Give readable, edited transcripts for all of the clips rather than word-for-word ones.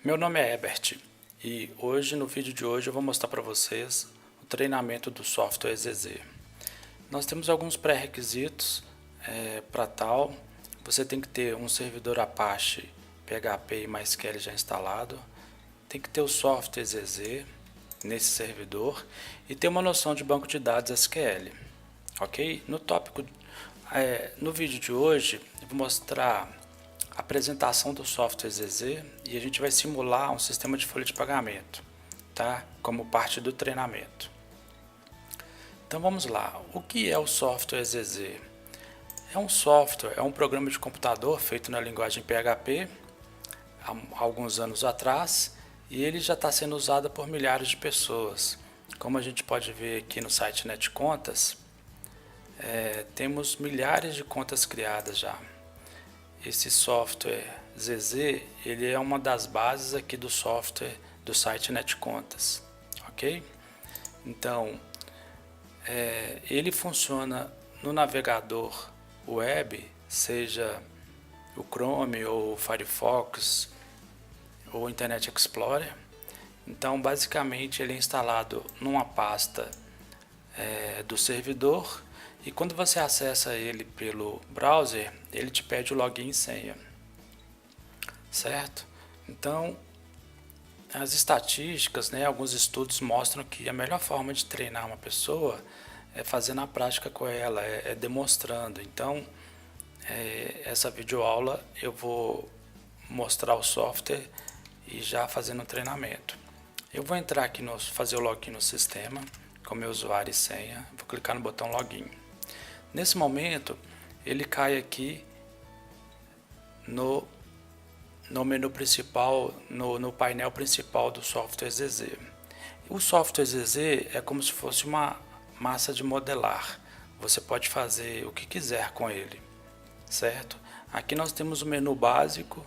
Meu nome é Herbert e hoje no vídeo de hoje eu vou mostrar para vocês o treinamento do software ZZ. Nós temos alguns pré-requisitos para tal. Você tem que ter um servidor Apache, PHP e MySQL já instalado, tem que ter o software ZZ nesse servidor e ter uma noção de banco de dados SQL, ok? No vídeo de hoje eu vou mostrar a apresentação do software ZZ e a gente vai simular um sistema de folha de pagamento, tá? Como parte do treinamento. Então vamos lá. O que é o software ZZ? É um programa de computador feito na linguagem PHP há alguns anos atrás e ele já está sendo usado por milhares de pessoas. Como a gente pode ver aqui no site NetContas, temos milhares de contas criadas já. Esse software ZZ, ele é uma das bases aqui do software do site NetContas, ok? Então, ele funciona no navegador web, seja o Chrome ou o Firefox ou o Internet Explorer. Então, basicamente, ele é instalado numa pasta do servidor e quando você acessa ele pelo browser, ele te pede o login e senha, certo? Então, as estatísticas, alguns estudos mostram que a melhor forma de treinar uma pessoa é fazer na prática com ela, é demonstrando. Então, essa videoaula eu vou mostrar o software e já fazendo um treinamento. Eu vou entrar aqui fazer o login no sistema com meu usuário e senha, vou clicar no botão login. Nesse momento, ele cai aqui no menu principal, no painel principal do software ZZ. O software ZZ é como se fosse uma massa de modelar. Você pode fazer o que quiser com ele, certo? Aqui nós temos o menu básico,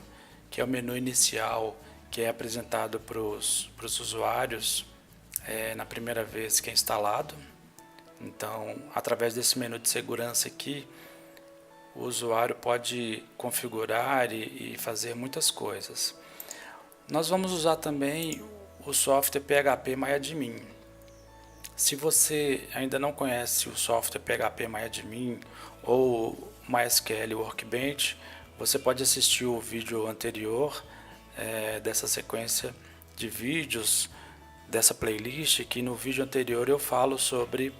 que é o menu inicial, que é apresentado para os usuários na primeira vez que é instalado. Então, através desse menu de segurança aqui, o usuário pode configurar e fazer muitas coisas. Nós vamos usar também o software PHP-MyAdmin. Se você ainda não conhece o software PHP-MyAdmin ou MySQL Workbench, você pode assistir o vídeo anterior dessa sequência de vídeos, dessa playlist, que no vídeo anterior eu falo sobre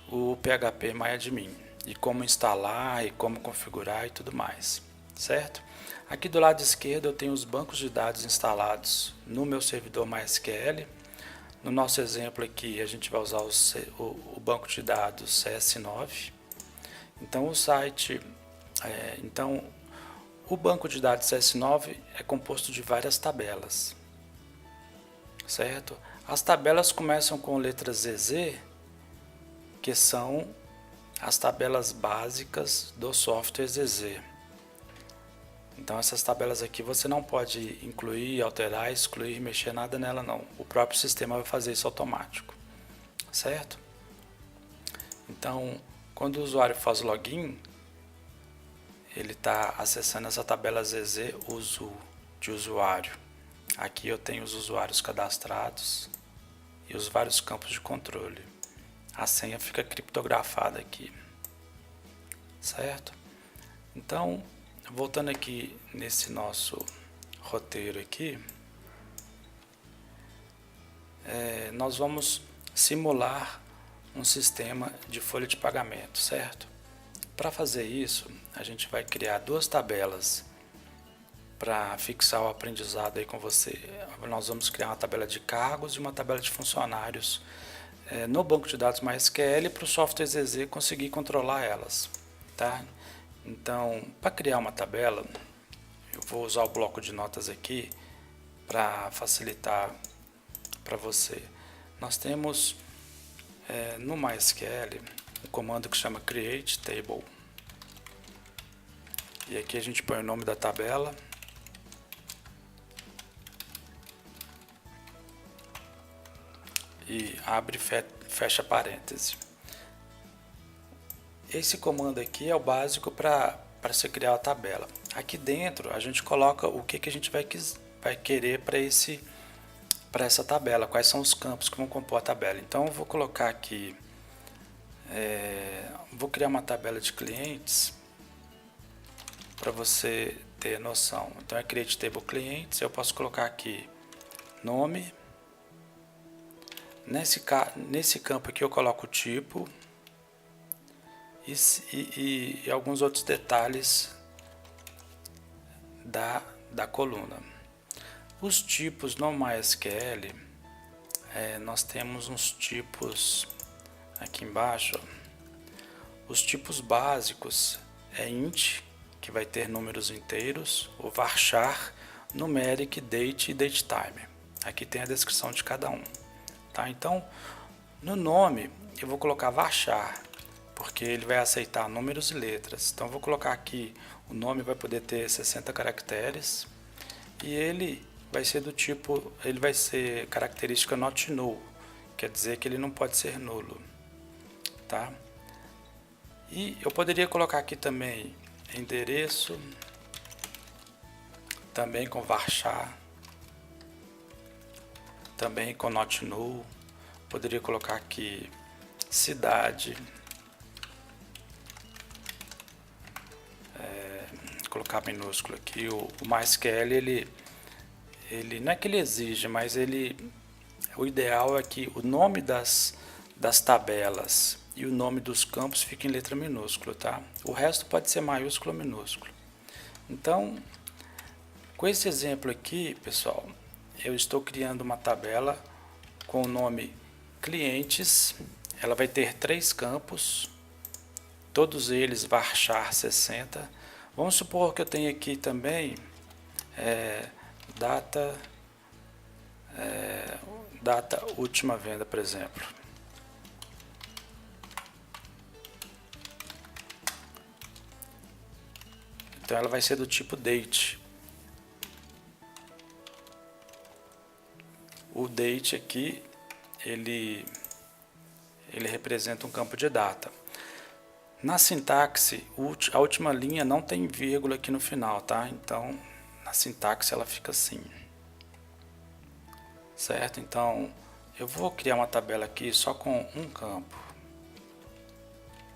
o PHP-MyAdmin e como instalar e como configurar e tudo mais, certo? Aqui do lado esquerdo eu tenho os bancos de dados instalados no meu servidor MySQL. No nosso exemplo aqui a gente vai usar o banco de dados CS9. Então o banco de dados CS9 é composto de várias tabelas, certo? As tabelas começam com letras ZZ, que são as tabelas básicas do software ZZ. Então essas tabelas aqui você não pode incluir, alterar, excluir, mexer nada nela não. O próprio sistema vai fazer isso automático, certo? Então, quando o usuário faz login, ele está acessando essa tabela ZZ uso de usuário. Aqui eu tenho os usuários cadastrados e os vários campos de controle. A senha fica criptografada aqui, certo? Então, voltando aqui nesse nosso roteiro aqui, nós vamos simular um sistema de folha de pagamento, certo? Para fazer isso, a gente vai criar duas tabelas para fixar o aprendizado aí com você. Nós vamos criar uma tabela de cargos e uma tabela de funcionários no banco de dados MySQL para o software ZZ conseguir controlar elas, tá? Então, para criar uma tabela, eu vou usar o bloco de notas aqui para facilitar para você. Nós temos no MySQL um comando que chama create table. E aqui a gente põe o nome da tabela. E abre e fecha parêntese. Esse comando aqui é o básico para você criar a tabela. Aqui dentro a gente coloca o que a gente vai vai querer para essa tabela, quais são os campos que vão compor a tabela. Então eu vou colocar aqui, vou criar uma tabela de clientes para você ter noção. Então é Create Table Clientes, eu posso colocar aqui nome, nesse campo aqui eu coloco o tipo e alguns outros detalhes da coluna. Os tipos no MySQL, nós temos uns tipos aqui embaixo. Os tipos básicos é int, que vai ter números inteiros, o varchar, numeric, date e datetime. Aqui tem a descrição de cada um. Tá? Então, no nome, eu vou colocar varchar, porque ele vai aceitar números e letras. Então, eu vou colocar aqui, o nome vai poder ter 60 caracteres, e ele vai ser do tipo, ele vai ser característica not null, quer dizer que ele não pode ser nulo. Tá? E eu poderia colocar aqui também endereço, também com varchar, também com not null. Poderia colocar aqui cidade, colocar minúsculo aqui. O MySQL ele não é que ele exige, mas o ideal é que o nome das tabelas e o nome dos campos fiquem em letra minúscula, tá? O resto pode ser maiúsculo ou minúsculo. Então, com esse exemplo aqui, pessoal, eu estou criando uma tabela com o nome clientes. Ela vai ter 3 campos, todos eles varchar 60. Vamos supor que eu tenho aqui também data última venda, por exemplo. Então ela vai ser do tipo date. O date aqui, ele representa um campo de data. Na sintaxe, a última linha não tem vírgula aqui no final, tá? Então, na sintaxe ela fica assim. Certo? Então, eu vou criar uma tabela aqui só com um campo,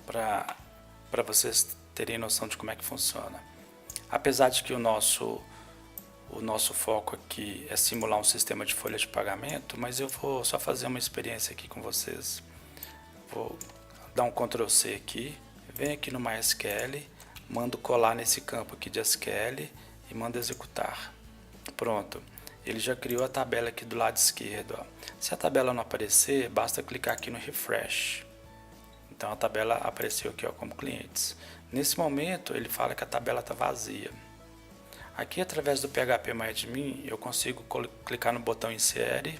para vocês terem noção de como é que funciona. Apesar de que o nosso foco aqui é simular um sistema de folha de pagamento, mas eu vou só fazer uma experiência aqui com vocês. Vou dar um Ctrl C aqui, venho aqui no MySQL, mando colar nesse campo aqui de SQL e mando executar. Pronto, ele já criou a tabela aqui do lado esquerdo. Ó. Se a tabela não aparecer, basta clicar aqui no refresh. Então a tabela apareceu aqui, ó, como clientes. Nesse momento ele fala que a tabela está vazia. Aqui através do phpMyAdmin eu consigo clicar no botão insere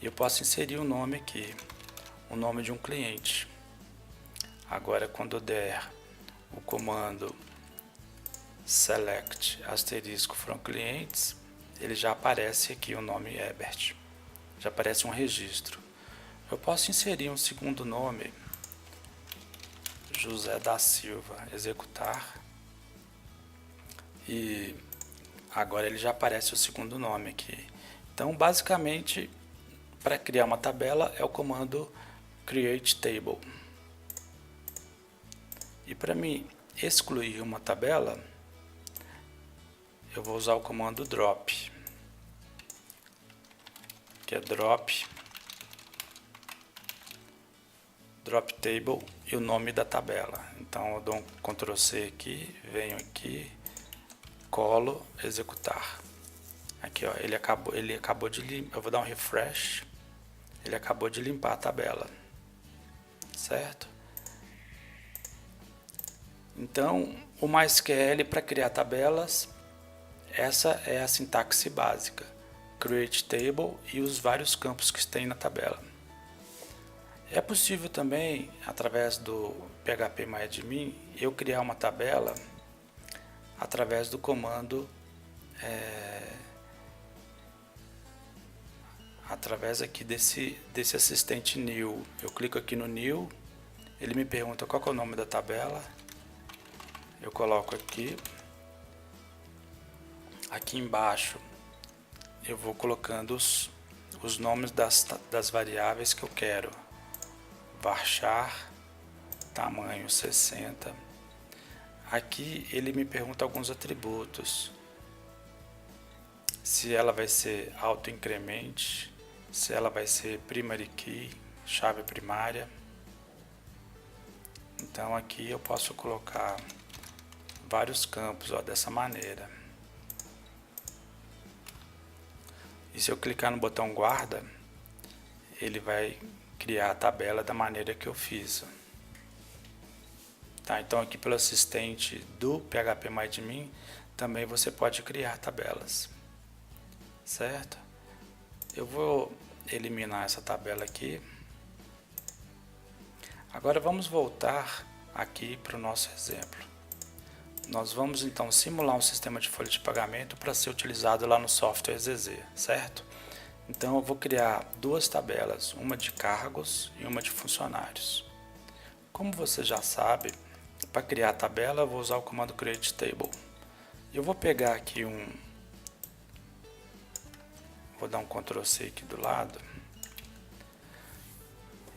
e eu posso inserir o nome aqui, o nome de um cliente. Agora quando eu der o comando select asterisco from clientes, ele já aparece aqui o nome Herbert, já aparece um registro. Eu posso inserir um segundo nome, José da Silva, executar, e agora ele já aparece o segundo nome aqui. Então basicamente, para criar uma tabela é o comando create table. E para mim excluir uma tabela, eu vou usar o comando drop, que é drop table e o nome da tabela. Então eu dou um Ctrl C aqui, venho aqui, colo, executar. Aqui, ó, ele acabou de limpar. Eu vou dar um refresh. Ele acabou de limpar a tabela, certo? Então, o MySQL para criar tabelas, essa é a sintaxe básica: create table e os vários campos que tem na tabela. É possível também, através do phpMyAdmin, eu criar uma tabela através do comando através aqui desse assistente new. Eu clico aqui no new, ele me pergunta qual que é o nome da tabela, eu coloco aqui embaixo eu vou colocando os nomes das variáveis que eu quero. Varchar, tamanho 60. Aqui ele me pergunta alguns atributos. Se ela vai ser auto-incremente, se ela vai ser primary key, chave primária. Então aqui eu posso colocar vários campos, ó, dessa maneira. E se eu clicar no botão guarda, ele vai criar a tabela da maneira que eu fiz. Tá, então aqui pelo assistente do PHPMyAdmin também você pode criar tabelas, certo? Eu vou eliminar essa tabela aqui. Agora vamos voltar aqui para o nosso exemplo. Nós vamos então simular um sistema de folha de pagamento para ser utilizado lá no software ZZ, certo? Então eu vou criar duas tabelas, uma de cargos e uma de funcionários. Como você já sabe, para criar a tabela eu vou usar o comando create table. Eu vou pegar aqui vou dar um Ctrl C aqui do lado.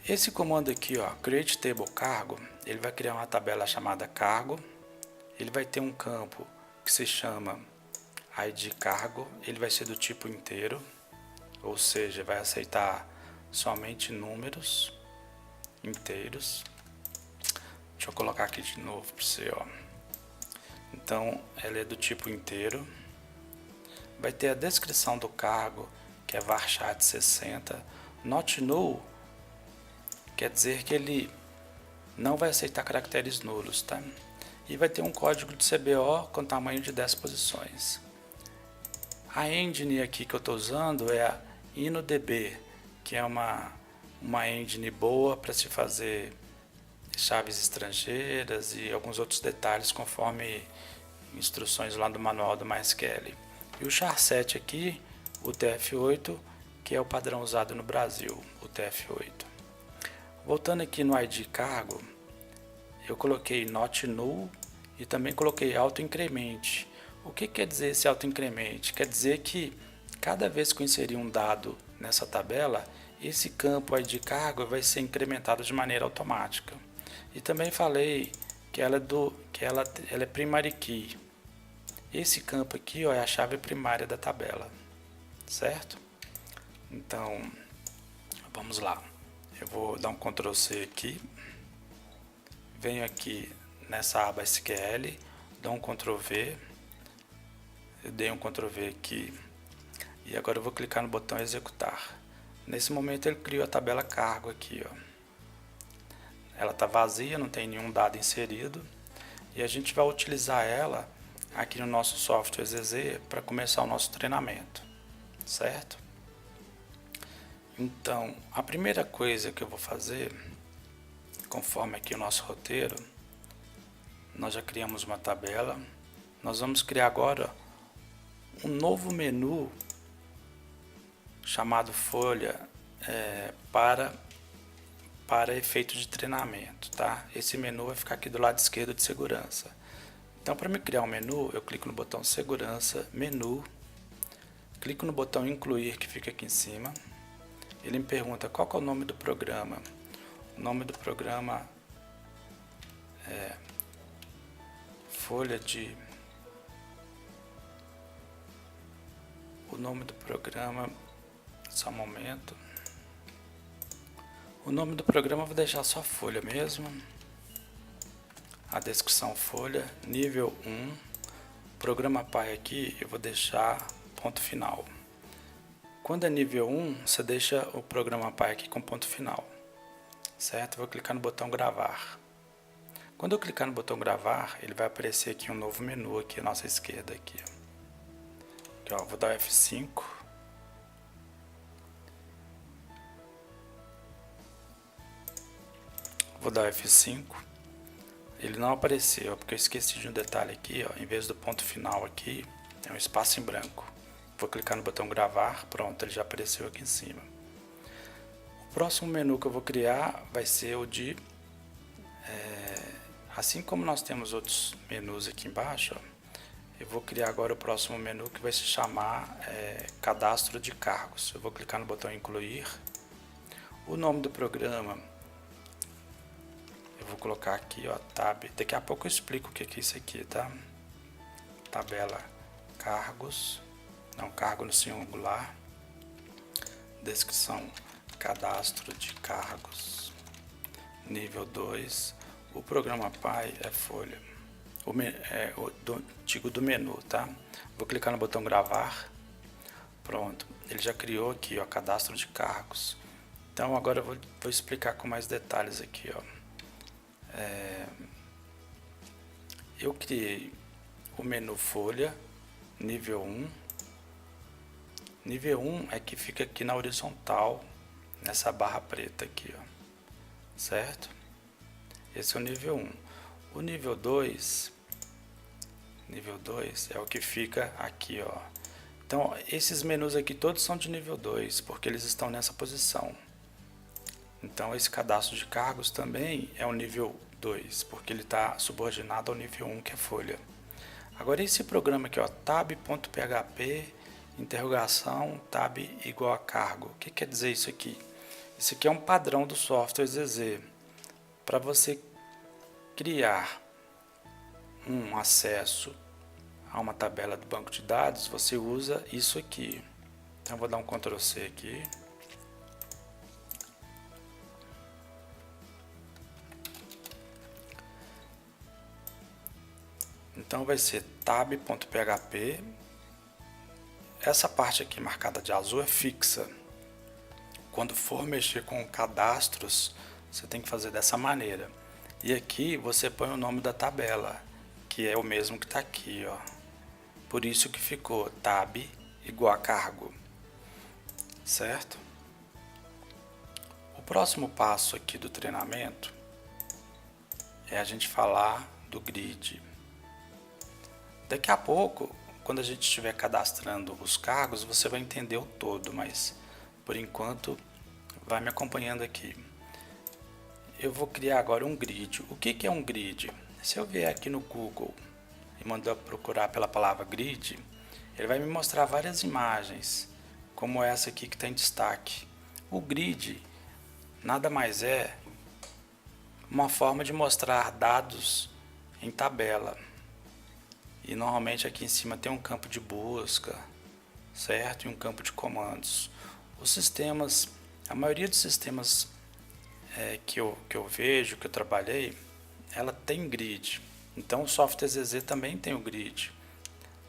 Esse comando aqui, ó, create table cargo, ele vai criar uma tabela chamada cargo. Ele vai ter um campo que se chama ID cargo, ele vai ser do tipo inteiro, ou seja, vai aceitar somente números inteiros. Deixa eu colocar aqui de novo para você, ó. Então, ela é do tipo inteiro. Vai ter a descrição do cargo, que é varchar de 60. Not null quer dizer que ele não vai aceitar caracteres nulos, tá? E vai ter um código de CBO com tamanho de 10 posições. A engine aqui que eu estou usando é a InnoDB, que é uma engine boa para se fazer chaves estrangeiras e alguns outros detalhes conforme instruções lá do manual do MySQL. E o char7 aqui, o TF8, que é o padrão usado no Brasil, o TF8. Voltando aqui no ID cargo, eu coloquei not null e também coloquei auto-incremente. O que quer dizer esse auto-incremente? Quer dizer que cada vez que eu inserir um dado nessa tabela, esse campo ID cargo vai ser incrementado de maneira automática. E também falei que ela é primary key. Esse campo aqui, ó, é a chave primária da tabela, certo? Então, vamos lá. Eu vou dar um Ctrl C aqui. Venho aqui nessa aba SQL, dou um Ctrl V. Eu dei um Ctrl V aqui. E agora eu vou clicar no botão executar. Nesse momento ele criou a tabela cargo aqui, ó. Ela está vazia, não tem nenhum dado inserido. E a gente vai utilizar ela aqui no nosso software ZZ para começar o nosso treinamento, certo? Então, a primeira coisa que eu vou fazer, conforme aqui o nosso roteiro, nós já criamos uma tabela. Nós vamos criar agora um novo menu chamado folha para efeito de treinamento, tá? Esse menu vai ficar aqui do lado esquerdo de segurança. Então, para me criar um menu, eu clico no botão segurança, menu, clico no botão incluir que fica aqui em cima. Ele me pergunta qual que é o nome do programa. O nome do programa é folha de... O nome do programa... Só um momento. O nome do programa eu vou deixar só folha mesmo. A descrição folha, nível 1. Programa pai aqui eu vou deixar ponto final. Quando é nível 1, você deixa o programa pai aqui com ponto final. Certo? Eu vou clicar no botão gravar. Quando eu clicar no botão gravar, ele vai aparecer aqui um novo menu aqui à nossa esquerda aqui. Aqui, ó, vou dar F5. Vou dar F5. Ele não apareceu, porque eu esqueci de um detalhe aqui, ó, em vez do ponto final aqui, é um espaço em branco. Vou clicar no botão gravar, pronto, ele já apareceu aqui em cima. O próximo menu que eu vou criar vai ser o de... assim como nós temos outros menus aqui embaixo, ó, Eu vou criar agora o próximo menu que vai se chamar cadastro de cargos. Eu vou clicar no botão incluir. O nome do programa, eu vou colocar aqui, ó, tab. Daqui a pouco eu explico o que é isso aqui, tá? Tabela cargos, não, cargo no singular. Descrição, cadastro de cargos. Nível 2. O programa pai é folha. Digo do menu, tá? Vou clicar no botão gravar. Pronto, ele já criou aqui, ó, cadastro de cargos. Então agora eu vou explicar com mais detalhes aqui, ó. Eu criei o menu folha, nível 1. Nível 1 é que fica aqui na horizontal, nessa barra preta aqui, ó. Certo? Esse é o nível 1. O nível 2 é o que fica aqui, ó. Então, esses menus aqui todos são de nível 2, porque eles estão nessa posição. Então, esse cadastro de cargos também é o nível 2, porque ele está subordinado ao nível 1, que é folha. Agora, esse programa aqui, ó, tab.php, interrogação, tab igual a cargo. O que quer dizer isso aqui? Isso aqui é um padrão do software ZZ. Para você criar um acesso a uma tabela do banco de dados, você usa isso aqui. Então, vou dar um Ctrl C aqui. Então, vai ser tab.php. Essa parte aqui marcada de azul é fixa. Quando for mexer com cadastros, você tem que fazer dessa maneira. E aqui você põe o nome da tabela, que é o mesmo que está aqui, ó. Por isso que ficou tab igual a cargo, certo? O próximo passo aqui do treinamento é a gente falar do grid. Daqui a pouco, quando a gente estiver cadastrando os cargos, você vai entender o todo, mas por enquanto vai me acompanhando aqui. Eu vou criar agora um grid. O que é um grid? Se eu vier aqui no Google e mandar procurar pela palavra grid, ele vai me mostrar várias imagens, como essa aqui que está em destaque. O grid nada mais é uma forma de mostrar dados em tabela. E normalmente aqui em cima tem um campo de busca, certo? E um campo de comandos. Os sistemas, a maioria dos sistemas que eu vejo, que eu trabalhei, ela tem grid. Então o software ZZ também tem o grid.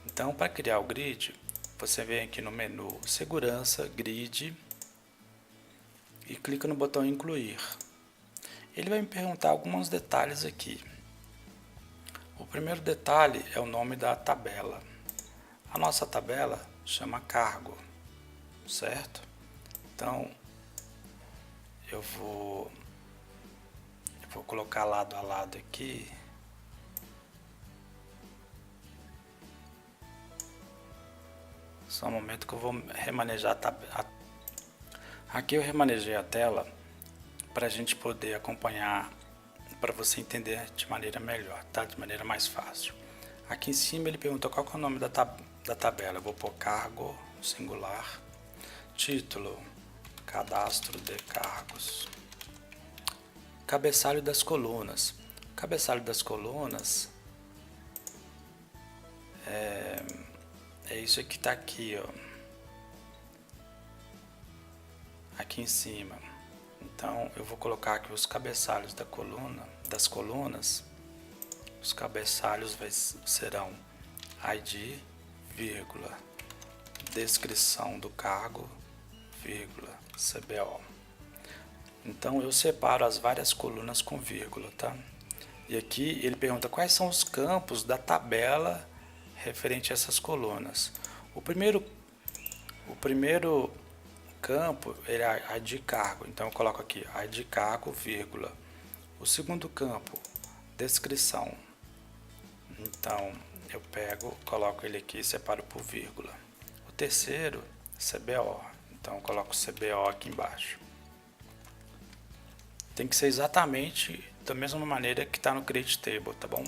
Então, para criar o grid, você vem aqui no menu segurança, grid, e clica no botão incluir. Ele vai me perguntar alguns detalhes aqui. O primeiro detalhe é o nome da tabela. A nossa tabela chama cargo, certo? Então, eu vou colocar lado a lado aqui. Só um momento que eu vou remanejar a tabela. Aqui eu remanejei a tela para a gente poder acompanhar, para você entender de maneira melhor, tá? De maneira mais fácil. Aqui em cima ele pergunta qual que é o nome da tabela. Eu vou pôr cargo, singular, título, cadastro de cargos. Cabeçalho das colunas. O cabeçalho das colunas é isso aqui que está aqui, ó. Aqui em cima. Então eu vou colocar aqui os cabeçalhos das colunas. Os cabeçalhos serão ID, vírgula, descrição do cargo, vírgula, CBO. Então eu separo as várias colunas com vírgula, tá? E aqui ele pergunta quais são os campos da tabela referente a essas colunas. O primeiro campo é ID cargo, então eu coloco aqui ID cargo, vírgula. O segundo campo, descrição. Então eu coloco ele aqui e separo por vírgula. O terceiro, CBO, então eu coloco CBO aqui embaixo. Tem que ser exatamente da mesma maneira que está no Create Table, tá bom?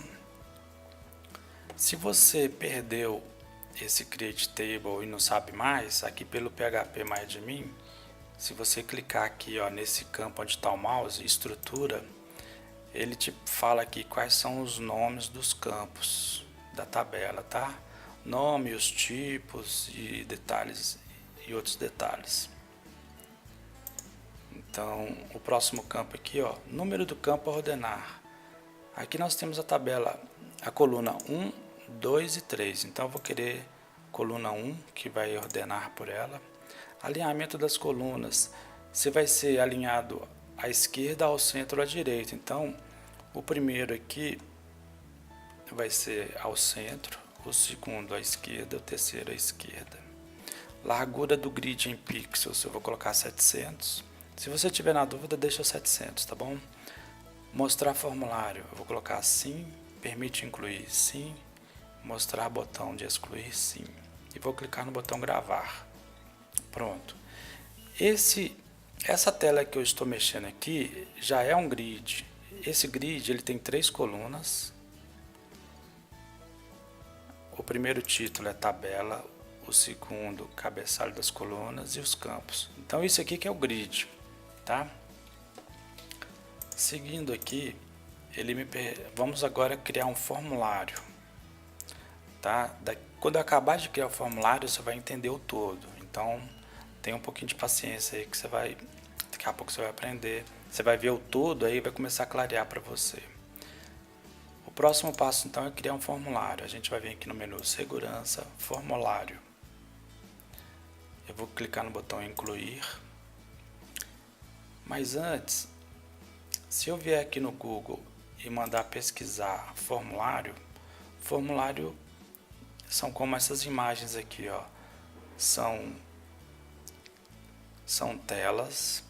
Se você perdeu esse Create Table e não sabe mais, aqui pelo PHP MyAdmin, se você clicar aqui, ó, nesse campo onde está o mouse, estrutura, ele te fala aqui quais são os nomes dos campos da tabela, tá? Nome, os tipos e detalhes e outros detalhes. Então, o próximo campo aqui, ó, número do campo a ordenar. Aqui nós temos a tabela, a coluna 1, 2 e 3. Então, eu vou querer coluna 1, que vai ordenar por ela. Alinhamento das colunas. Você vai ser alinhado à esquerda, ao centro ou à direita. Então, o primeiro aqui vai ser ao centro, o segundo à esquerda, o terceiro à esquerda. Largura do grid em pixels, eu vou colocar 700. Se você tiver na dúvida, deixa 700, tá bom? Mostrar formulário, eu vou colocar sim, permite incluir sim, mostrar botão de excluir sim. E vou clicar no botão gravar. Pronto. Essa tela que eu estou mexendo aqui já é um grid. Esse grid ele tem 3 colunas. O primeiro título é tabela, o segundo cabeçalho das colunas e os campos. Então isso aqui que é o grid, tá? Seguindo aqui, vamos agora criar um formulário, tá? Quando eu acabar de criar o formulário, você vai entender o todo. Então tenha um pouquinho de paciência aí que você vai, daqui a pouco você vai aprender. Você vai ver o todo aí, vai começar a clarear para você. O próximo passo então é criar um formulário. A gente vai vir aqui no menu segurança, formulário. Eu vou clicar no botão incluir. Mas antes, se eu vier aqui no Google e mandar pesquisar formulário, formulário são como essas imagens aqui, ó. São telas.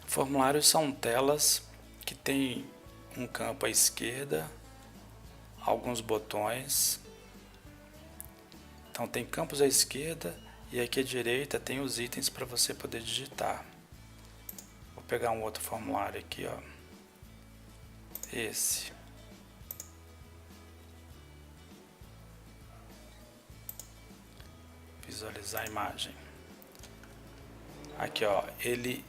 Formulários são telas que tem um campo à esquerda, alguns botões. Então tem campos à esquerda e aqui à direita tem os itens para você poder digitar. Vou pegar um outro formulário aqui, ó. Esse. Visualizar a imagem. Aqui, ó, ele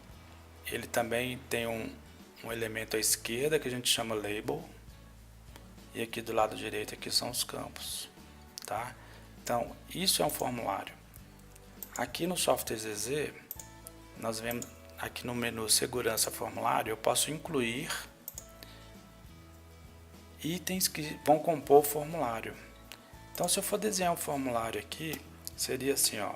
também tem um elemento à esquerda que a gente chama label. E aqui do lado direito aqui são os campos, tá? Então, isso é um formulário. Aqui no software ZZ, nós vemos aqui no menu segurança formulário, eu posso incluir itens que vão compor o formulário. Então, se eu for desenhar um formulário aqui, seria assim, ó.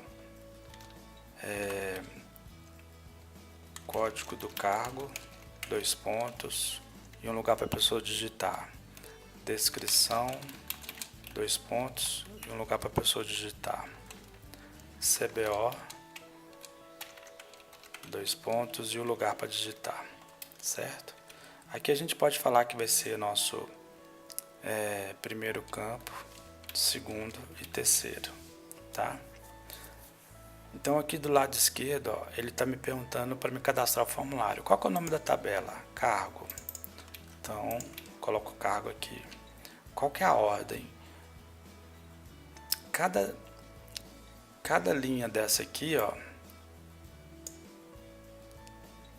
Código do cargo, 2 pontos e um lugar para a pessoa digitar. Descrição, 2 pontos e um lugar para a pessoa digitar. CBO, 2 pontos e um lugar para digitar, certo? Aqui a gente pode falar que vai ser nosso primeiro campo, segundo e terceiro, tá? Então aqui do lado esquerdo, ó, ele está me perguntando para me cadastrar o formulário. Qual que é o nome da tabela? Cargo. Então, coloco o cargo aqui. Qual que é a ordem? Cada linha dessa aqui, ó,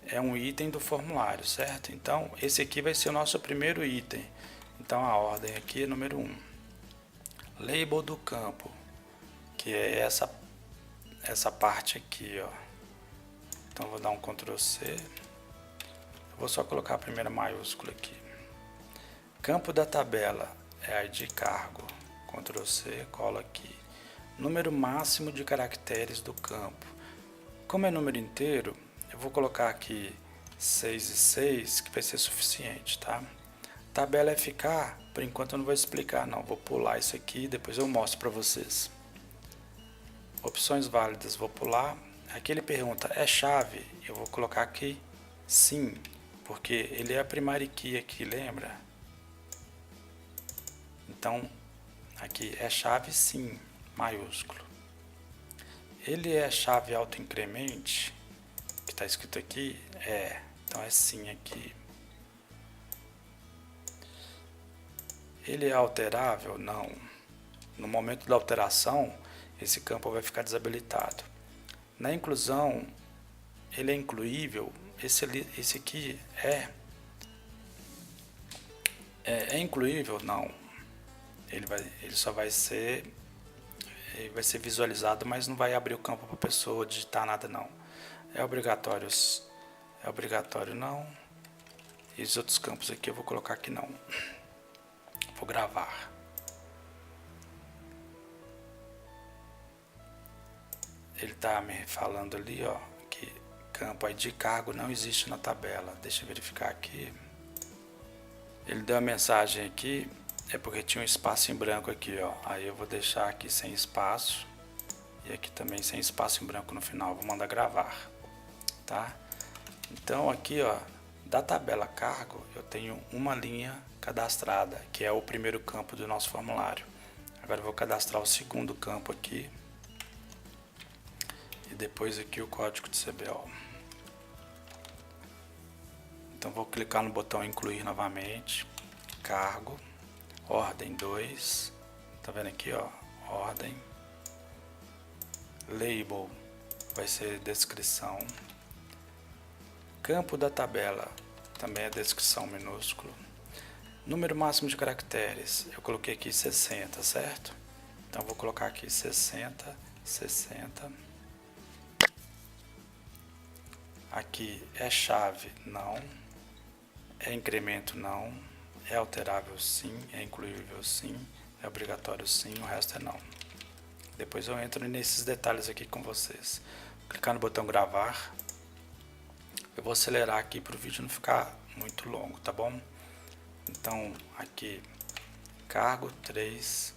é um item do formulário, certo? Então, esse aqui vai ser o nosso primeiro item. Então, a ordem aqui é número 1. Label do campo, que é essa parte aqui, ó. Então, vou dar um Ctrl C. Eu vou só colocar a primeira maiúscula aqui. Campo da tabela é ID cargo. Ctrl C, cola aqui. Número máximo de caracteres do campo. Como é número inteiro, eu vou colocar aqui 6 e 6, que vai ser suficiente, tá? Tabela FK, por enquanto eu não vou explicar não, vou pular isso aqui e depois eu mostro para vocês. Opções válidas, vou pular. Aqui ele pergunta, é chave? Eu vou colocar aqui sim, porque ele é a primary key aqui, lembra? Então, aqui é chave sim, maiúsculo. Ele é chave autoincremente, que está escrito aqui, então é sim aqui. Ele é alterável? Não. No momento da alteração, esse campo vai ficar desabilitado. Na inclusão, ele é incluível? Esse aqui é incluível? Não. Ele só vai ser visualizado, mas não vai abrir o campo para a pessoa digitar nada não. É obrigatório não. E os outros campos aqui eu vou colocar aqui não. Vou gravar. Ele está me falando ali, ó, que campo ID cargo não existe na tabela. Deixa eu verificar aqui. Ele deu a mensagem aqui, é porque tinha um espaço em branco aqui, ó. Aí eu vou deixar aqui sem espaço e aqui também sem espaço em branco no final. Vou mandar gravar, tá? Então aqui, ó, da tabela cargo, eu tenho uma linha cadastrada, que é o primeiro campo do nosso formulário. Agora eu vou cadastrar o segundo campo aqui. E depois aqui o código de CBO. Então vou clicar no botão incluir novamente. Cargo. Ordem 2. Tá vendo aqui, ó? Ordem. Label. Vai ser descrição. Campo da tabela. Também é descrição minúsculo. Número máximo de caracteres. Eu coloquei aqui 60, certo? Então vou colocar aqui 60, 60. Aqui é chave, não. É incremento, não. É alterável, sim. É incluível, sim. É obrigatório, sim. O resto é não. Depois eu entro nesses detalhes aqui com vocês. Vou clicar no botão gravar. Eu vou acelerar aqui para o vídeo não ficar muito longo, tá bom? Então, aqui, cargo 3,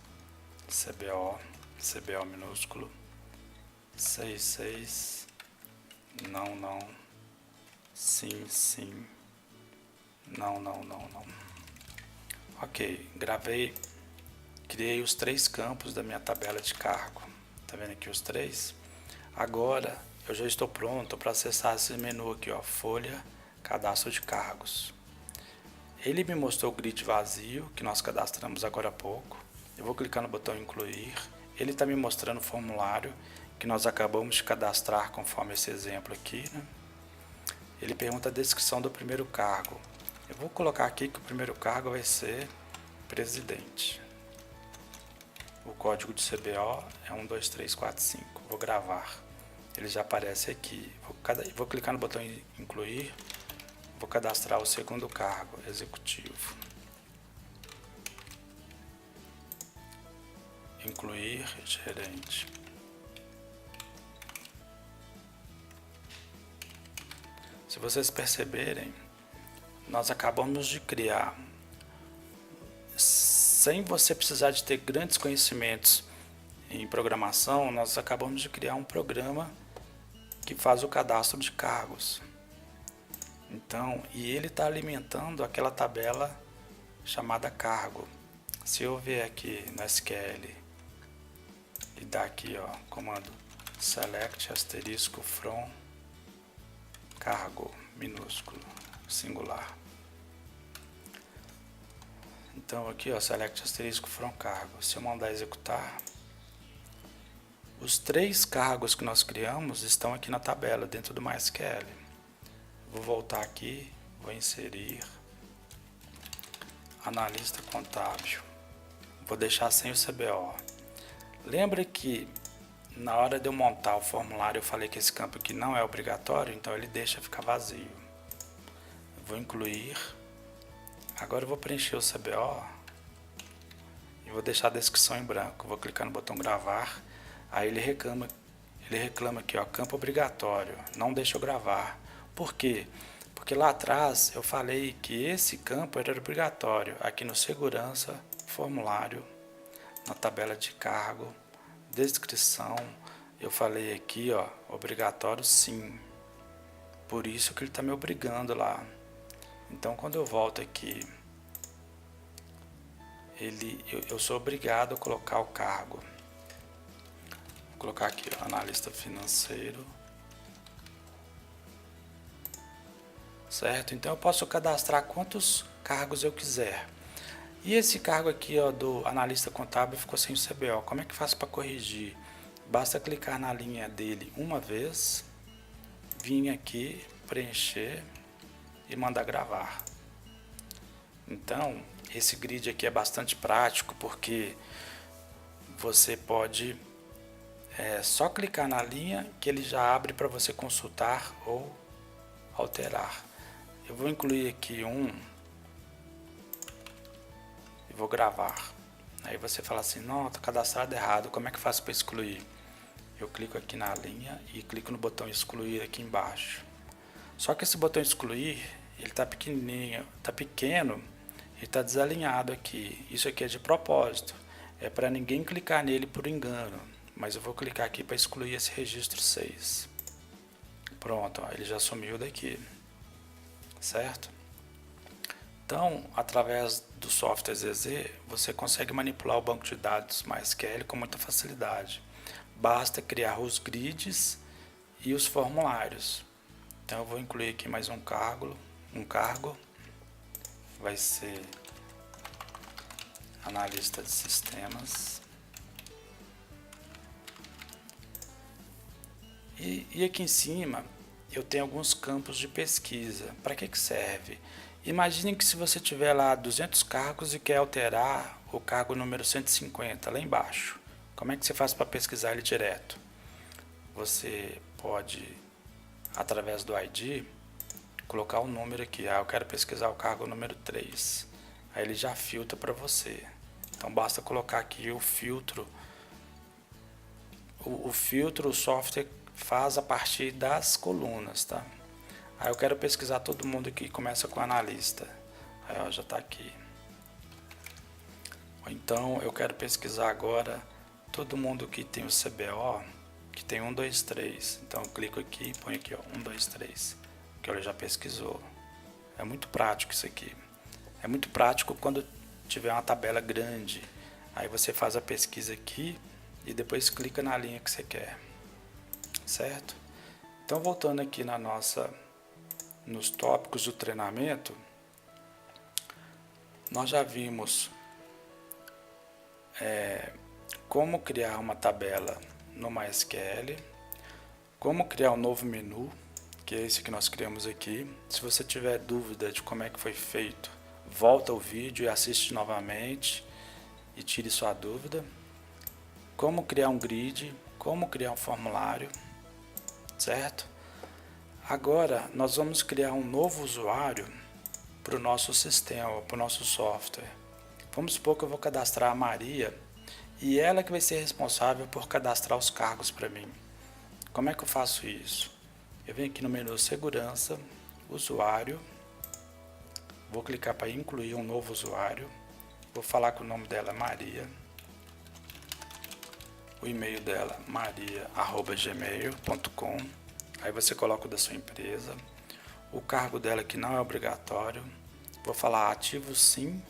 CBO minúsculo, 66, não, sim, não. Ok, gravei, criei os 3 campos da minha tabela de cargo. Tá vendo aqui os 3? Agora eu já estou pronto para acessar esse menu aqui, ó, folha, cadastro de cargos. Ele me mostrou o grid vazio que nós cadastramos agora há pouco. Eu vou clicar no botão incluir. Ele está me mostrando o formulário que nós acabamos de cadastrar conforme esse exemplo aqui, né? Ele pergunta a descrição do primeiro cargo. Eu vou colocar aqui que o primeiro cargo vai ser presidente. O código de CBO é 12345. Vou gravar. Ele já aparece aqui. Vou clicar no botão incluir. Vou cadastrar o segundo cargo, executivo. Incluir gerente. Se vocês perceberem, nós acabamos de criar, sem você precisar de ter grandes conhecimentos em programação, nós acabamos de criar um programa que faz o cadastro de cargos. Então, e ele está alimentando aquela tabela chamada cargo. Se eu vier aqui no SQL e dar aqui, ó, comando select asterisco from cargo minúsculo singular. Então aqui, ó, select asterisco from cargo. Se eu mandar executar, os 3 cargos que nós criamos estão aqui na tabela dentro do MySQL. Vou voltar aqui, vou inserir analista contábil. Vou deixar sem o CBO. Lembra que na hora de eu montar o formulário eu falei que esse campo aqui não é obrigatório, então ele deixa ficar vazio. Vou incluir. Agora eu vou preencher o CBO e vou deixar a descrição em branco. Vou clicar no botão gravar. Aí ele reclama aqui, ó, campo obrigatório, não deixa eu gravar. Por quê? Porque lá atrás eu falei que esse campo era obrigatório. Aqui no segurança, formulário, na tabela de cargo, descrição, eu falei aqui, ó, obrigatório sim. Por isso que ele está me obrigando lá. Então quando eu volto aqui, eu sou obrigado a colocar o cargo. Vou colocar aqui, ó, analista financeiro. Certo? Então eu posso cadastrar quantos cargos eu quiser. E esse cargo aqui, ó, do analista contábil ficou sem o CBO. Como é que faz para corrigir? Basta clicar na linha dele uma vez, vir aqui, preencher e mandar gravar. Então, esse grid aqui é bastante prático porque você pode só clicar na linha que ele já abre para você consultar ou alterar. Eu vou incluir aqui e vou gravar. Aí você fala assim, não, está cadastrado errado, como é que faço para excluir? Eu clico aqui na linha e clico no botão excluir aqui embaixo. Só que esse botão excluir, ele está pequenininho, está pequeno e está desalinhado aqui. Isso aqui é de propósito, é para ninguém clicar nele por engano. Mas eu vou clicar aqui para excluir esse registro 6. Pronto, ó, ele já sumiu daqui, certo? Então, através do software ZZ, você consegue manipular o banco de dados MySQL com muita facilidade. Basta criar os grids e os formulários. Então eu vou incluir aqui mais um cargo, vai ser analista de sistemas. E aqui em cima eu tenho alguns campos de pesquisa. Para que serve? Imagine que se você tiver lá 200 cargos e quer alterar o cargo número 150 lá embaixo. Como é que você faz para pesquisar ele direto? Você pode, através do ID, colocar o número aqui. Eu quero pesquisar o cargo número 3. Aí ele já filtra para você. Então basta colocar aqui o filtro. O filtro, o software faz a partir das colunas, tá? Aí eu quero pesquisar todo mundo que começa com analista. Aí ó, já está aqui. Então eu quero pesquisar agora todo mundo que tem o CBO, que tem 1, 2, 3. Então eu clico aqui e ponho aqui, ó, 1, 2, 3. Que ele já pesquisou. É muito prático isso aqui. É muito prático quando tiver uma tabela grande. Aí você faz a pesquisa aqui e depois clica na linha que você quer. Certo? Então voltando aqui nos tópicos do treinamento, nós já vimos como criar uma tabela no MySQL, como criar um novo menu, que é esse que nós criamos aqui. Se você tiver dúvida de como é que foi feito, volta ao vídeo e assiste novamente e tire sua dúvida. Como criar um grid, como criar um formulário, certo? Agora nós vamos criar um novo usuário para o nosso sistema, para o nosso software. Vamos supor que eu vou cadastrar a Maria e ela que vai ser responsável por cadastrar os cargos para mim. Como é que eu faço isso? Eu venho aqui no menu Segurança, Usuário, vou clicar para incluir um novo usuário, vou falar que o nome dela é Maria, o e-mail dela maria@gmail.com. Aí você coloca o da sua empresa, o cargo dela que não é obrigatório, vou falar ativo sim.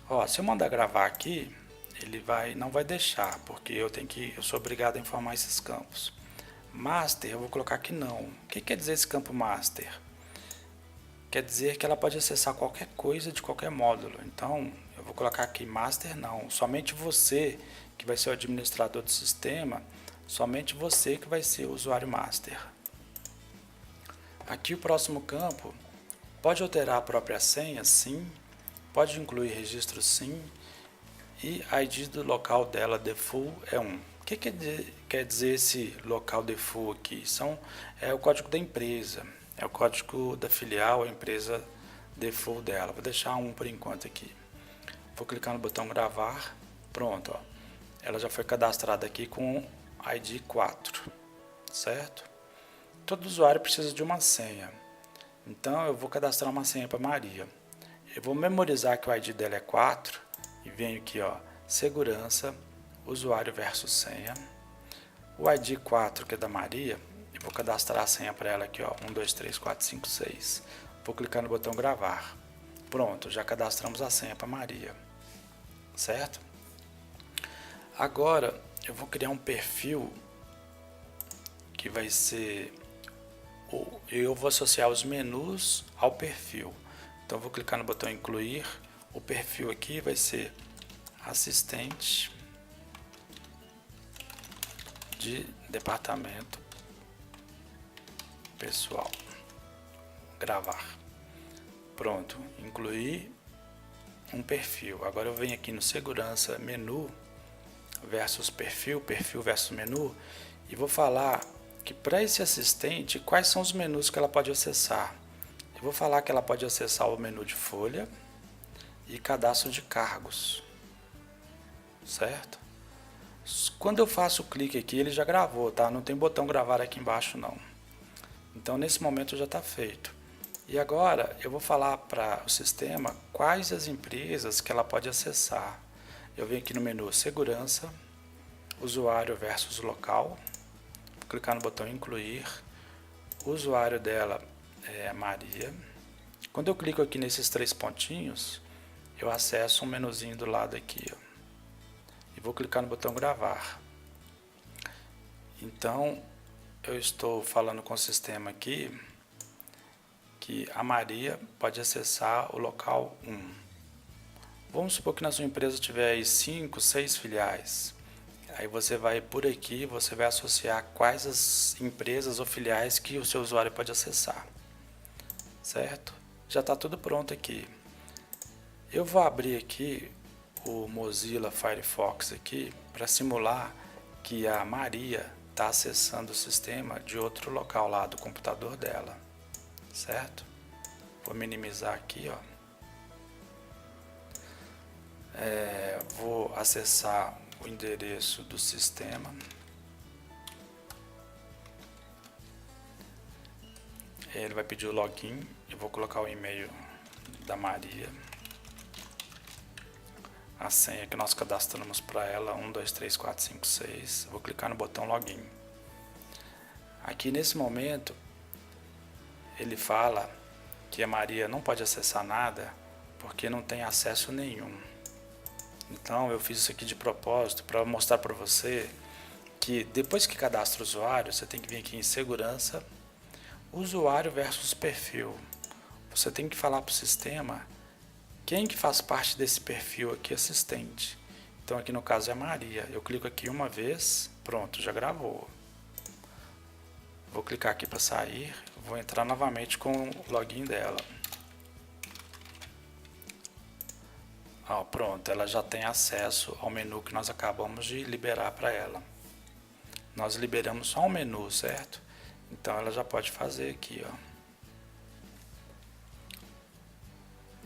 Ó, se eu mandar gravar aqui, ele não vai deixar, porque eu sou obrigado a informar esses campos. Master, eu vou colocar que não. O que quer dizer esse campo Master? Quer dizer que ela pode acessar qualquer coisa de qualquer módulo. Então, eu vou colocar aqui Master não. Somente você que vai ser o administrador do sistema, somente você que vai ser o usuário Master. Aqui o próximo campo, pode alterar a própria senha? Sim. Pode incluir registro? Sim. E ID do local dela, default, é 1. O que quer dizer esse local default aqui? É o código da empresa, é o código da filial, a empresa default dela. Vou deixar 1 por enquanto aqui. Vou clicar no botão gravar, pronto, ó. Ela já foi cadastrada aqui com ID 4, certo? Todo usuário precisa de uma senha, então eu vou cadastrar uma senha para Maria. Eu vou memorizar que o ID dela é 4 e venho aqui, ó, segurança, usuário versus senha. O ID 4 que é da Maria, eu vou cadastrar a senha para ela aqui, ó, 1, 2, 3, 4, 5, 6. Vou clicar no botão gravar. Pronto, já cadastramos a senha para Maria, certo? Agora eu vou criar um perfil que vai ser, eu vou associar os menus ao perfil. Então vou clicar no botão incluir O perfil aqui vai ser assistente de departamento pessoal. Gravar. Pronto, incluir um perfil. Agora eu venho aqui no segurança, menu versus perfil, perfil versus menu, e vou falar que para esse assistente, quais são os menus que ela pode acessar. Eu vou falar que ela pode acessar o menu de folha e cadastro de cargos, certo? Quando eu faço o clique aqui, ele já gravou, tá? Não tem botão gravar aqui embaixo não. Então nesse momento já está feito. E agora eu vou falar para o sistema quais as empresas que ela pode acessar. Eu venho aqui no menu segurança, usuário versus local, vou clicar no botão incluir, o usuário dela é Maria. Quando eu clico aqui nesses 3 pontinhos, eu acesso um menuzinho do lado aqui, ó, e vou clicar no botão gravar. Então eu estou falando com o sistema aqui que a Maria pode acessar o local 1. Vamos supor que na sua empresa tiver aí 5, 6 filiais. Aí você vai por aqui, você vai associar quais as empresas ou filiais que o seu usuário pode acessar. Certo? Já está tudo pronto aqui. Eu vou abrir aqui o Mozilla Firefox aqui para simular que a Maria está acessando o sistema de outro local lá do computador dela. Certo? Vou minimizar aqui, ó. Vou acessar o endereço do sistema. Ele vai pedir o login. Eu vou colocar o e-mail da Maria. A senha que nós cadastramos para ela, 123456. Vou clicar no botão login. Aqui nesse momento, ele fala que a Maria não pode acessar nada porque não tem acesso nenhum. Então eu fiz isso aqui de propósito para mostrar para você que depois que cadastra o usuário, você tem que vir aqui em segurança, usuário versus perfil. Você tem que falar para o sistema quem que faz parte desse perfil aqui, assistente. Então aqui no caso é a Maria. Eu clico aqui uma vez, pronto, já gravou. Vou clicar aqui para sair, vou entrar novamente com o login dela. Pronto, ela já tem acesso ao menu que nós acabamos de liberar para ela. Nós liberamos só um menu, certo? Então ela já pode fazer aqui, ó.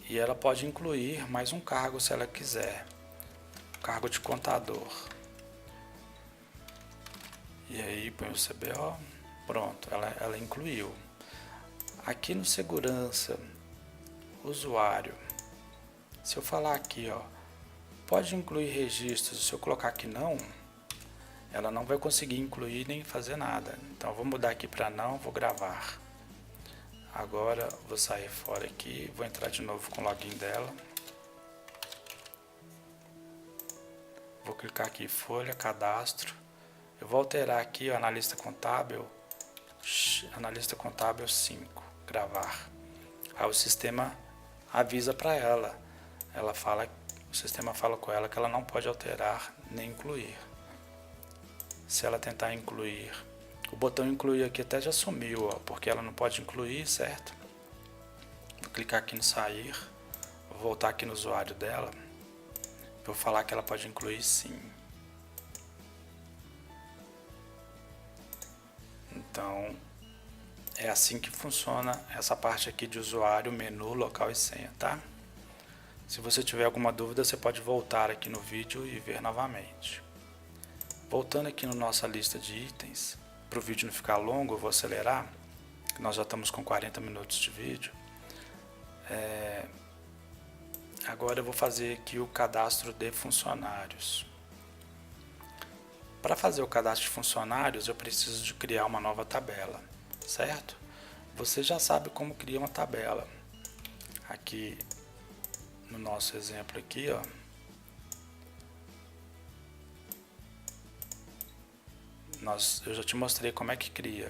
E ela pode incluir mais um cargo se ela quiser. Cargo de contador. E aí põe o CBO. Pronto, ela incluiu. Aqui no segurança, usuário. Se eu falar aqui, ó, pode incluir registros, se eu colocar aqui não, ela não vai conseguir incluir nem fazer nada. Então eu vou mudar aqui para não, vou gravar. Agora vou sair fora aqui, vou entrar de novo com o login dela. Vou clicar aqui folha, cadastro. Eu vou alterar aqui o analista contábil 5, gravar. Aí o sistema avisa para ela. O sistema fala com ela que ela não pode alterar nem incluir. Se ela tentar incluir, o botão incluir aqui até já sumiu, ó, porque ela não pode incluir, certo? Vou clicar aqui no sair, vou voltar aqui no usuário dela, vou falar que ela pode incluir sim. Então, é assim que funciona essa parte aqui de usuário, menu, local e senha, tá? Se você tiver alguma dúvida, você pode voltar aqui no vídeo e ver novamente. Voltando aqui na nossa lista de itens, para o vídeo não ficar longo, eu vou acelerar, que nós já estamos com 40 minutos de vídeo. Agora eu vou fazer aqui o cadastro de funcionários. Para fazer o cadastro de funcionários, eu preciso de criar uma nova tabela, certo? Você já sabe como criar uma tabela. Aqui no nosso exemplo aqui, ó, eu já te mostrei como é que cria.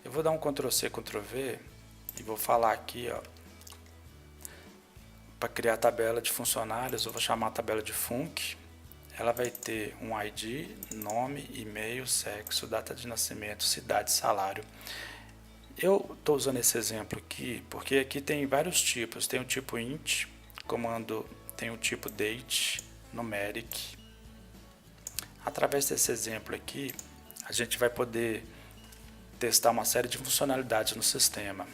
Eu vou dar um Ctrl+C, Ctrl+V e vou falar aqui, ó, para criar a tabela de funcionários, eu vou chamar a tabela de func. Ela vai ter um ID, nome, e-mail, sexo, data de nascimento, cidade, salário. Eu estou usando esse exemplo aqui porque aqui tem vários tipos. Tem o tipo int, comando, tem o tipo date, numeric. Através desse exemplo aqui, a gente vai poder testar uma série de funcionalidades no sistema,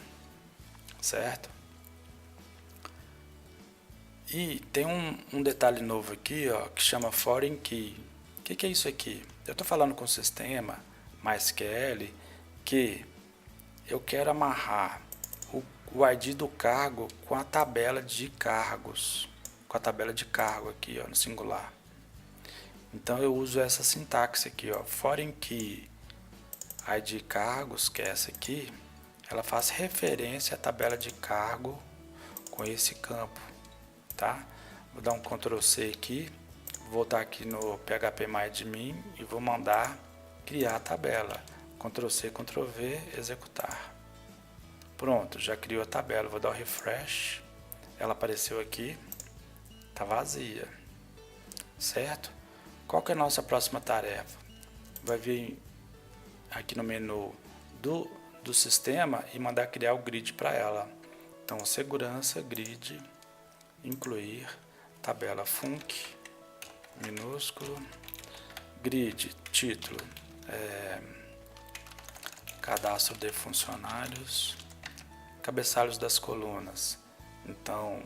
certo? E tem um detalhe novo aqui, ó, que chama foreign key. O que é isso aqui? Eu estou falando com o sistema MySQL que eu quero amarrar o ID do cargo com a tabela de cargos, com a tabela de cargo aqui, ó, no singular. Então eu uso essa sintaxe aqui, ó, foreign key ID cargos, que é essa aqui, ela faz referência à tabela de cargo com esse campo, tá? Vou dar um Ctrl C aqui, vou voltar aqui no phpMyAdmin e vou mandar criar a tabela. Ctrl C, Ctrl V, executar. Pronto, já criou a tabela. Vou dar o refresh. Ela apareceu aqui. Está vazia. Certo? Qual que é a nossa próxima tarefa? Vai vir aqui no menu do sistema e mandar criar o grid para ela. Então, segurança, grid, incluir, tabela func, minúsculo, grid, título, cadastro de funcionários, cabeçalhos das colunas. Então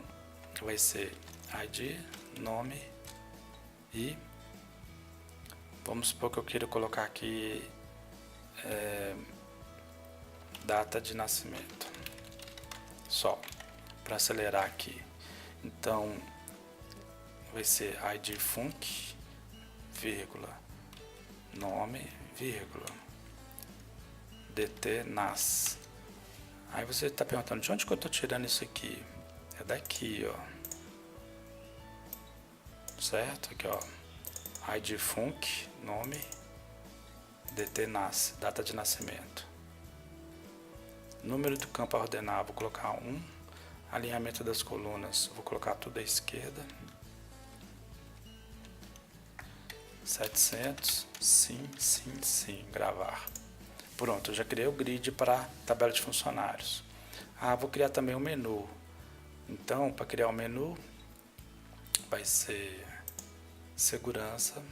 vai ser ID, nome e vamos supor que eu queira colocar aqui data de nascimento, só para acelerar aqui. Então vai ser ID func, vírgula, nome, vírgula, DT nas. Aí você está perguntando, de onde que eu estou tirando isso aqui? É daqui, ó. Certo? Aqui, ó. ID func, nome, DT nas, data de nascimento. Número do campo a ordenar, vou colocar 1. Alinhamento das colunas, vou colocar tudo à esquerda. 700, sim, gravar. Pronto, eu já criei o grid para a tabela de funcionários. Vou criar também um menu. Então, para criar o menu, vai ser segurança,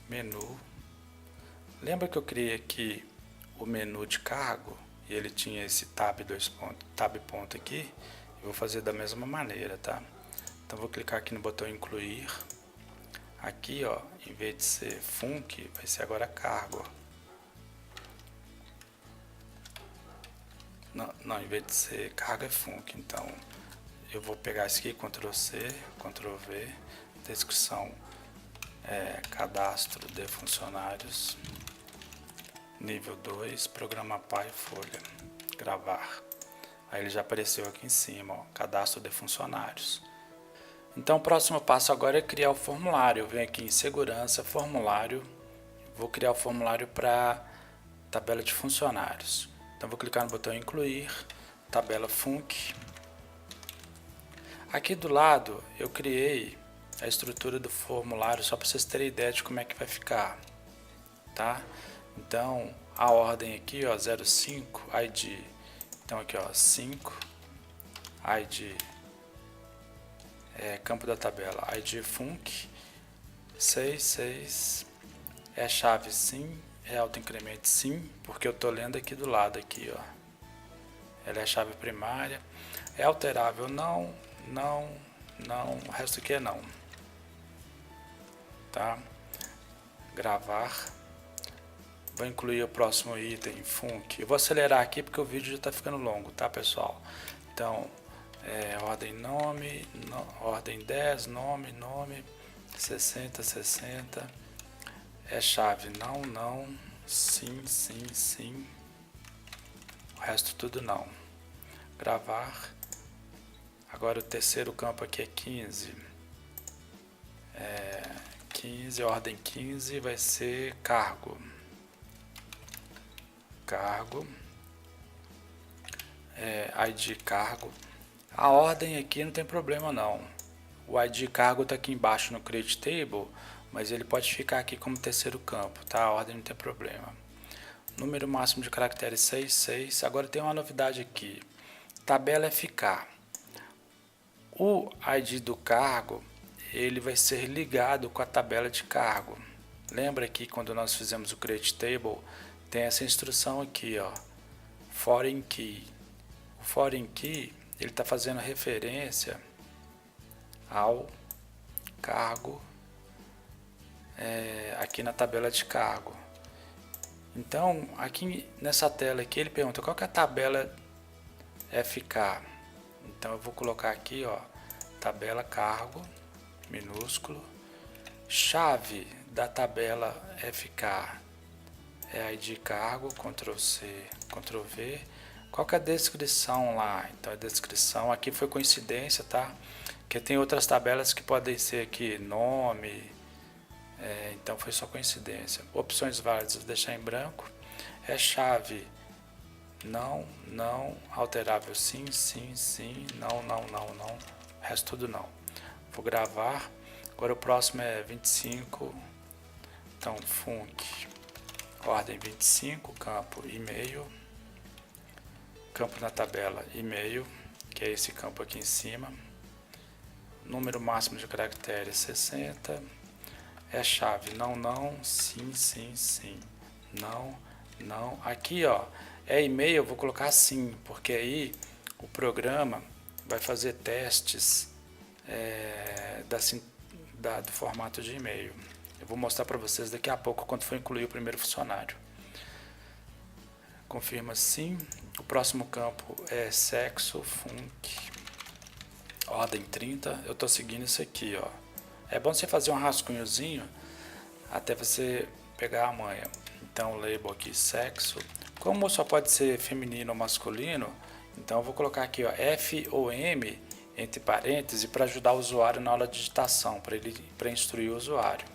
menu. Lembra que eu criei aqui o menu de cargo e ele tinha esse tab ponto aqui? Eu vou fazer da mesma maneira, tá? Então, vou clicar aqui no botão incluir. Aqui, ó, em vez de ser func, vai ser agora cargo. Não, em vez de ser carga é func. Então eu vou pegar isso aqui, Ctrl C, Ctrl V, descrição, cadastro de funcionários, nível 2, programa Py, folha, gravar. Aí ele já apareceu aqui em cima, ó, cadastro de funcionários. Então o próximo passo agora é criar o formulário. Eu venho aqui em segurança, formulário, vou criar o formulário para tabela de funcionários. Então vou clicar no botão incluir, tabela func. Aqui do lado eu criei a estrutura do formulário só para vocês terem ideia de como é que vai ficar, tá? Então a ordem aqui, ó, 05 ID. Então aqui, ó, 5 ID, campo da tabela, ID func, 6 é chave sim. É autoincremento sim, porque eu estou lendo aqui do lado aqui, ó. Ela é a chave primária. É alterável não, o resto aqui é não. Tá? Gravar. Vou incluir o próximo item, func. Eu vou acelerar aqui porque o vídeo já está ficando longo, tá, pessoal? Então, ordem nome, ordem 10, nome, 60, chave não, sim, o resto tudo não. Gravar. Agora o terceiro campo aqui é 15. 15, ordem 15 vai ser cargo. ID cargo, A ordem aqui não tem problema não. O ID cargo está aqui embaixo no Create Table, mas ele pode ficar aqui como terceiro campo, tá? A ordem não tem problema. Número máximo de caracteres 66. Agora tem uma novidade aqui. Tabela FK. O ID do cargo, ele vai ser ligado com a tabela de cargo. Lembra que quando nós fizemos o Create Table, tem essa instrução aqui, ó, Foreign Key. O Foreign Key, ele está fazendo referência ao cargo aqui na tabela de cargo. Então, aqui nessa tela aqui, ele pergunta qual que é a tabela FK. Então, eu vou colocar aqui, ó, tabela cargo, minúsculo, chave da tabela FK é ID cargo, Ctrl C, Ctrl V. Qual que é a descrição lá? Então a descrição aqui foi coincidência, tá? Porque tem outras tabelas que podem ser aqui nome, então foi só coincidência. Opções válidas, vou deixar em branco. É chave não, não, alterável sim, sim, sim, não, não, não, não, resto tudo não. Vou gravar. Agora o próximo é 25, então func, ordem 25, campo e-mail, campo na tabela e-mail, que é esse campo aqui em cima, número máximo de caracteres 60, é chave não, não, sim, sim, sim, não, não, aqui ó, é e-mail, eu vou colocar sim, porque aí o programa vai fazer testes do formato de e-mail. Eu vou mostrar para vocês daqui a pouco quando for incluir o primeiro funcionário. Confirma sim. O próximo campo é sexo, func, ordem 30. Eu estou seguindo isso aqui, ó. É bom você fazer um rascunhozinho até você pegar a manha. Então, label aqui sexo. Como só pode ser feminino ou masculino, então eu vou colocar aqui, ó, F ou M entre parênteses para ajudar o usuário na hora de digitação, para instruir o usuário.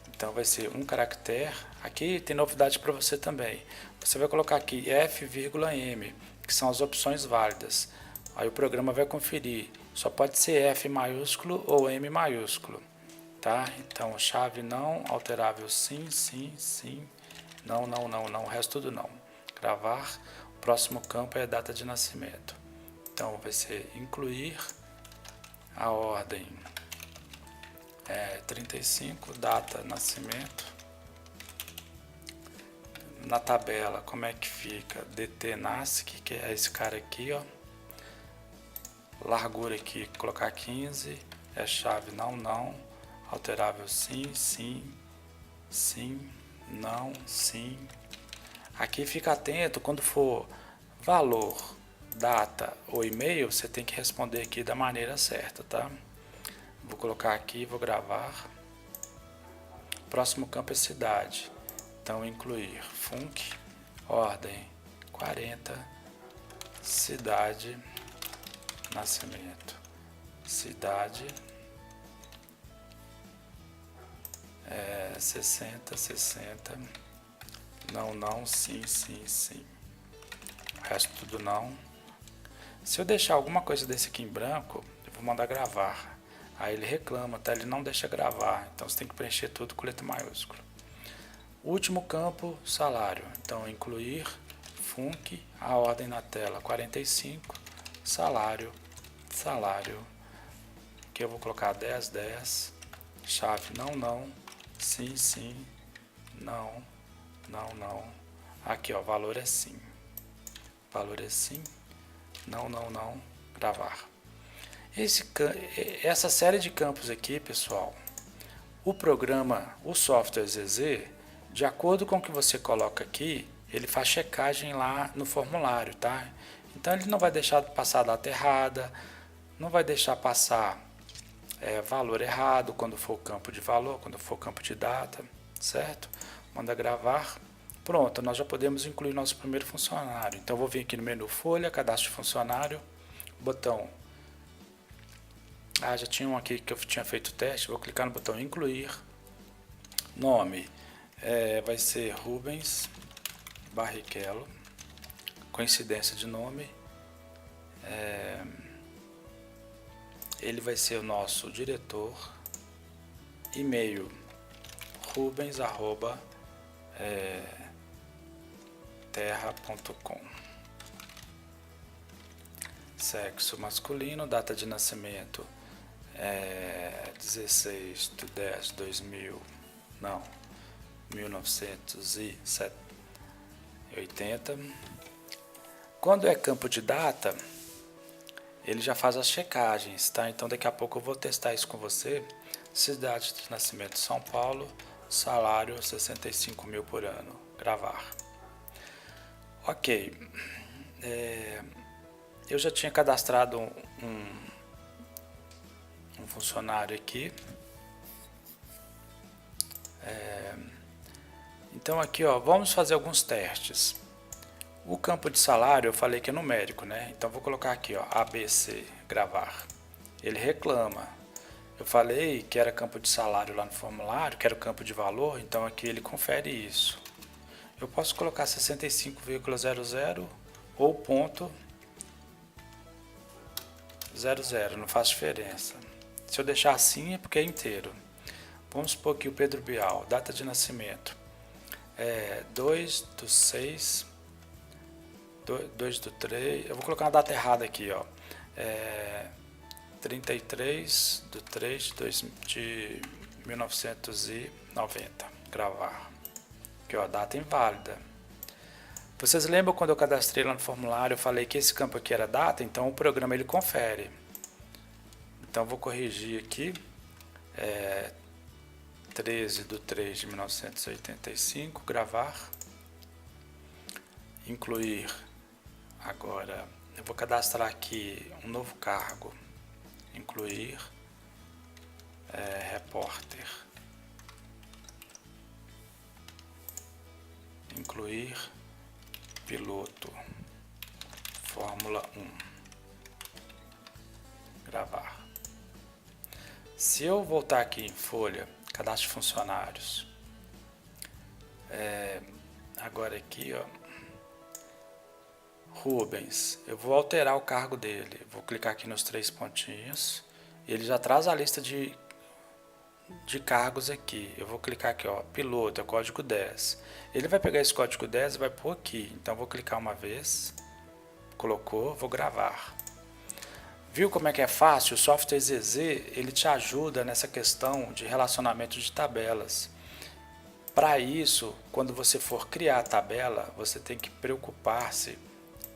Então vai ser um caractere. Aqui tem novidade para você também. Você vai colocar aqui F,M, que são as opções válidas. Aí o programa vai conferir. Só pode ser F maiúsculo ou M maiúsculo, tá? Então chave não, alterável sim, sim, sim, não, não, não, não, o resto tudo não. Gravar. O próximo campo é data de nascimento. Então vai ser incluir a ordem 35, data, nascimento. Na tabela, como é que fica? DT nasce, que é esse cara aqui, ó. Largura aqui, colocar 15, é chave não, não, alterável sim, sim, sim, não, sim. Aqui fica atento, quando for valor, data ou e-mail, você tem que responder aqui da maneira certa, tá? Vou colocar aqui, vou gravar. Próximo campo é cidade. Então, incluir func, ordem 40, cidade, nascimento. Cidade, 60, 60, não, não, sim, sim, sim. O resto tudo não. Se eu deixar alguma coisa desse aqui em branco, eu vou mandar gravar. Aí ele reclama, tá? Ele não deixa gravar. Então você tem que preencher tudo com letra maiúscula. Último campo, salário. Então incluir func, a ordem na tela 45, salário, salário. Aqui eu vou colocar 10, 10, chave não, não, sim, sim, não, não, não. Aqui ó, valor é sim. Valor é sim. Não, não, não, gravar. Essa série de campos aqui, pessoal, o programa, o software ZZ, de acordo com o que você coloca aqui, ele faz checagem lá no formulário, tá? Então ele não vai deixar passar data errada, não vai deixar passar valor errado quando for campo de valor, quando for campo de data, certo? Manda gravar. Pronto, nós já podemos incluir nosso primeiro funcionário. Então, eu vou vir aqui no menu Folha, Cadastro de Funcionário, botão... já tinha um aqui que eu tinha feito o teste, vou clicar no botão Incluir. Nome, vai ser Rubens Barrichello, coincidência de nome. ele vai ser o nosso diretor, e-mail rubens@terra.com, sexo masculino, data de nascimento 16/10/2000, não, 1980. Quando é campo de data, ele já faz as checagens, tá? Então daqui a pouco eu vou testar isso com você. Cidade de nascimento São Paulo, salário 65 mil por ano, gravar. Ok, eu já tinha cadastrado um funcionário aqui. Então aqui, ó, vamos fazer alguns testes. O campo de salário eu falei que é numérico, né? Então vou colocar aqui, ó, ABC, gravar. Ele reclama. Eu falei que era campo de salário lá no formulário, que era o campo de valor, então aqui ele confere isso. Eu posso colocar 65,00 ou ponto 00, não faz diferença. Se eu deixar assim é porque é inteiro. Vamos supor que o Pedro Bial, data de nascimento, 2/6, 2/3, eu vou colocar uma data errada aqui, ó, 33/3 de 1990, gravar. Aqui, ó, data inválida. Vocês lembram quando eu cadastrei lá no formulário, eu falei que esse campo aqui era data, então o programa ele confere. Então vou corrigir aqui, 13/3 de 1985, gravar, incluir. Agora eu vou cadastrar aqui um novo cargo, incluir repórter, incluir piloto, Fórmula 1, gravar. Se eu voltar aqui em folha, cadastro de funcionários, agora aqui, ó, Rubens, eu vou alterar o cargo dele, vou clicar aqui nos 3 pontinhos, ele já traz a lista de cargos aqui. Eu vou clicar aqui, ó, piloto, é código 10. Ele vai pegar esse código 10 e vai pôr aqui. Então vou clicar uma vez, colocou, vou gravar. Viu como é que é fácil? O software ZZ, ele te ajuda nessa questão de relacionamento de tabelas. Para isso, quando você for criar a tabela, você tem que preocupar-se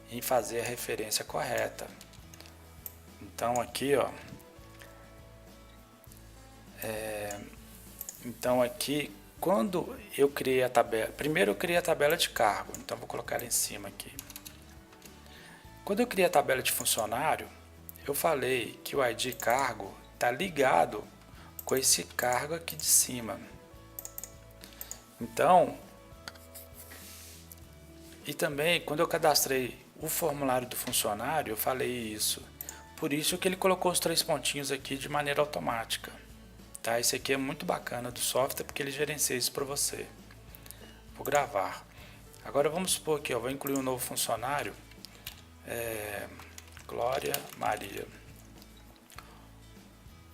em fazer a referência correta. Então aqui, ó, então aqui, quando eu criei a tabela, primeiro eu criei a tabela de cargo, então vou colocar ela em cima aqui. Quando eu criei a tabela de funcionário, eu falei que o ID cargo está ligado com esse cargo aqui de cima. Então, e também quando eu cadastrei o formulário do funcionário, eu falei isso. Por isso que ele colocou os 3 pontinhos aqui de maneira automática. Tá? Esse aqui é muito bacana do software porque ele gerencia isso para você. Vou gravar. Agora vamos supor que eu vou incluir um novo funcionário. Glória Maria.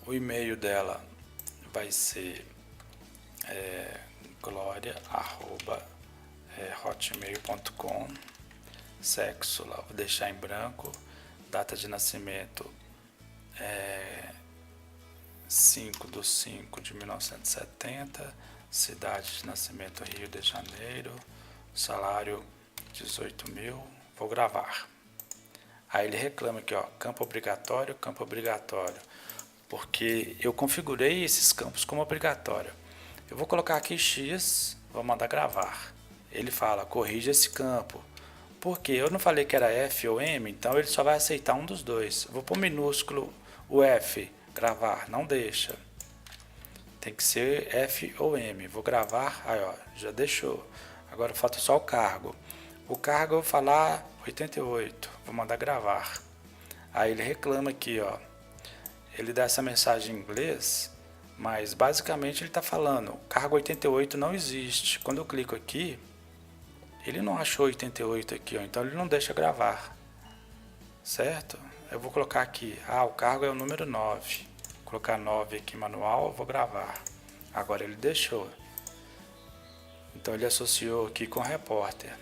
O e-mail dela vai ser gloria@hotmail.com. Sexo lá, vou deixar em branco. Data de nascimento 5/5 de 1970. Cidade de nascimento Rio de Janeiro. Salário 18 mil. Vou gravar. Aí ele reclama aqui, ó, campo obrigatório, porque eu configurei esses campos como obrigatório. Eu vou colocar aqui X, vou mandar gravar. Ele fala, corrija esse campo. Porque eu não falei que era F ou M, então ele só vai aceitar um dos dois. Eu vou pôr minúsculo o F, gravar, não deixa. Tem que ser F ou M. Vou gravar, aí ó, já deixou. Agora falta só o cargo. O cargo eu vou falar 88, vou mandar gravar. Aí ele reclama aqui, ó. Ele dá essa mensagem em inglês, mas basicamente ele está falando, cargo 88 não existe. Quando eu clico aqui, ele não achou 88 aqui, ó, então ele não deixa gravar. Certo? eu vou colocar aqui, o cargo é o número 9. Vou colocar 9 aqui manual, eu vou gravar. Agora ele deixou. Então ele associou aqui com repórter.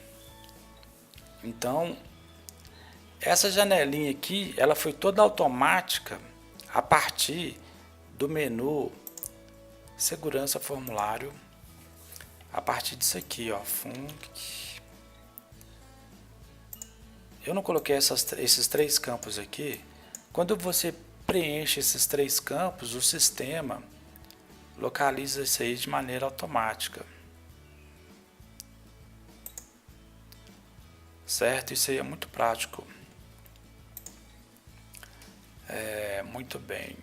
Então, essa janelinha aqui, ela foi toda automática a partir do menu segurança formulário, a partir disso aqui, ó, func. Eu não coloquei esses 3 campos aqui. Quando você preenche esses 3 campos, o sistema localiza isso aí de maneira automática. Certo? Isso aí é muito prático. Muito bem.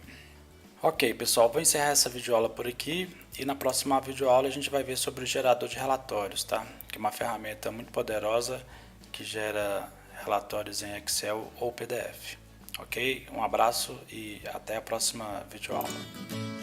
Ok, pessoal, vou encerrar essa videoaula por aqui e na próxima videoaula a gente vai ver sobre o gerador de relatórios, tá? Que é uma ferramenta muito poderosa que gera relatórios em Excel ou PDF. Ok? Um abraço e até a próxima videoaula.